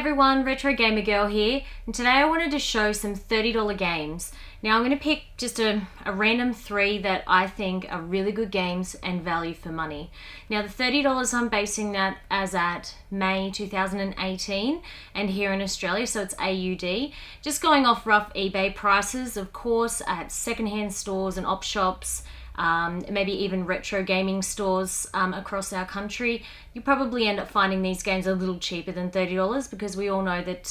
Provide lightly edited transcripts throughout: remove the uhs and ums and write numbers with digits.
everyone, Retro Gamer Girl here, and today I wanted to show some $30 games. Now I'm going to pick just a random 3 that I think are really good games and value for money. Now the $30 I'm basing that as at May 2018 and here in Australia, so it's AUD. Just going off rough eBay prices, of course, at secondhand stores and op shops, maybe even retro gaming stores across our country. You probably end up finding these games a little cheaper than $30 because we all know that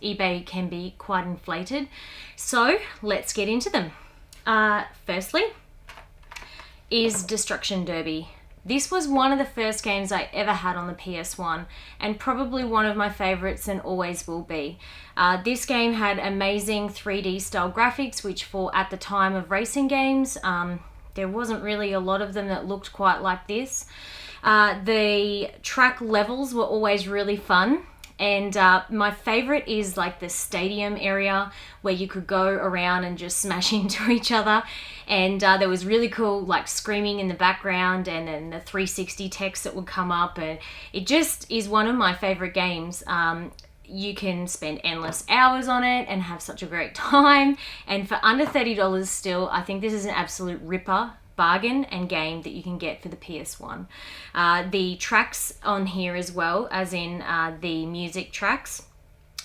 eBay can be quite inflated. So let's get into them. Firstly is Destruction Derby. This was one of the first games I ever had on the PS1 and probably one of my favorites and always will be. This game had amazing 3D style graphics, which for at the time of racing games, there wasn't really a lot of them that looked quite like this. The track levels were always really fun. And my favorite is like the stadium area where you could go around and just smash into each other. And there was really cool like screaming in the background and then the 360 text that would come up. And it just is one of my favorite games. You can spend endless hours on it and have such a great time. And for under $30 still, I think this is an absolute ripper bargain and game that you can get for the PS1. The tracks on here as well, as in the music tracks,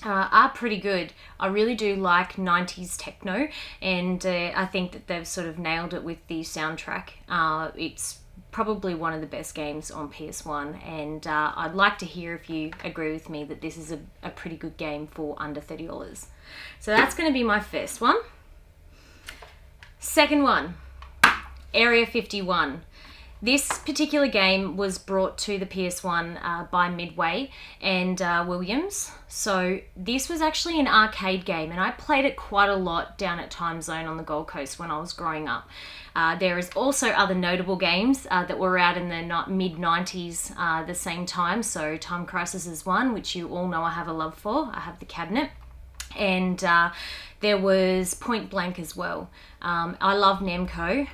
are pretty good. I really do like 90s techno, and I think that they've sort of nailed it with the soundtrack. It's probably one of the best games on PS1, and I'd like to hear if you agree with me that this is a pretty good game for under $30. So that's going to be my first one. Second one, Area 51. This particular game was brought to the PS1 by Midway and Williams. So this was actually an arcade game, and I played it quite a lot down at Time Zone on the Gold Coast when I was growing up. There is also other notable games that were out in the mid-90s the same time. So Time Crisis is one, which you all know I have a love for. I have the cabinet. And there was Point Blank as well. I love Namco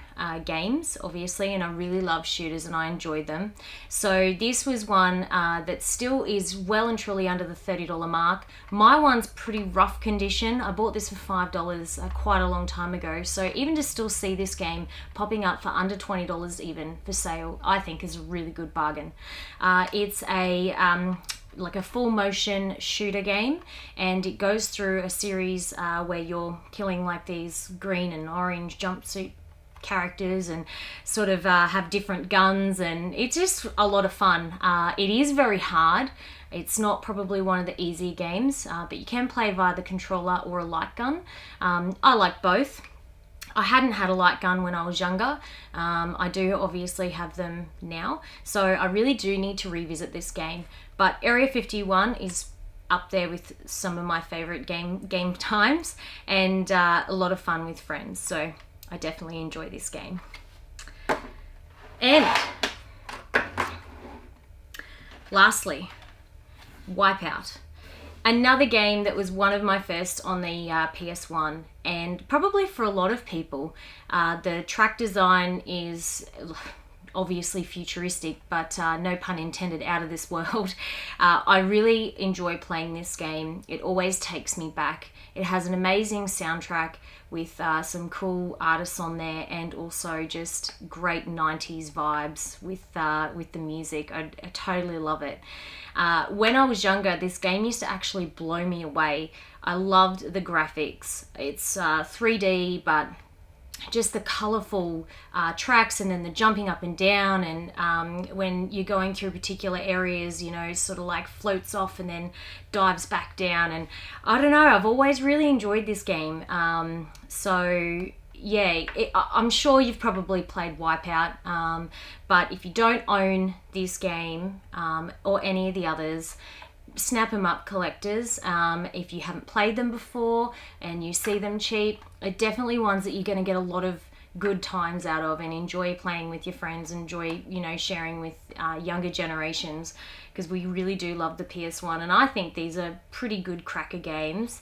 games, obviously, and I really love shooters and I enjoy them. So this was one that still is well and truly under the $30 mark. My one's pretty rough condition. I bought this for $5 quite a long time ago. So even to still see this game popping up for under $20 even for sale, I think is a really good bargain. It's like a full motion shooter game, and it goes through a series where you're killing like these green and orange jumpsuit characters and sort of have different guns, and it's just a lot of fun. It is very hard. It's not probably one of the easier games, but you can play via the controller or a light gun. I like both. I hadn't had a light gun when I was younger. I do obviously have them now, so I really do need to revisit this game. But Area 51 is up there with some of my favorite game times, and a lot of fun with friends. So I definitely enjoy this game. And lastly, Wipeout. Another game that was one of my first on the PS1, and probably for a lot of people. The track design is obviously futuristic, but no pun intended, out of this world. I really enjoy playing this game. It always takes me back. It has an amazing soundtrack with some cool artists on there, and also just great 90s vibes with the music. I totally love it. When I was younger, this game used to actually blow me away. I loved the graphics. It's 3D, but just the colourful tracks, and then the jumping up and down, and when you're going through particular areas, you know, sort of like floats off and then dives back down. And I don't know, I've always really enjoyed this game. So yeah, I'm sure you've probably played Wipeout, but if you don't own this game or any of the others, snap them up, collectors. If you haven't played them before and you see them cheap, they're definitely ones that you're going to get a lot of good times out of and enjoy playing with your friends, enjoy, you know, sharing with younger generations, because we really do love the PS1, and I think these are pretty good cracker games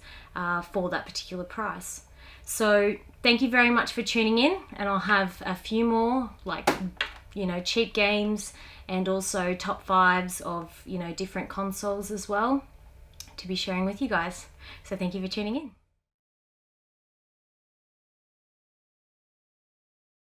for that particular price. So thank you very much for tuning in, and I'll have a few more like, you know, cheap games and also top fives of, you know, different consoles as well. to be sharing with you guys. So thank you for tuning in.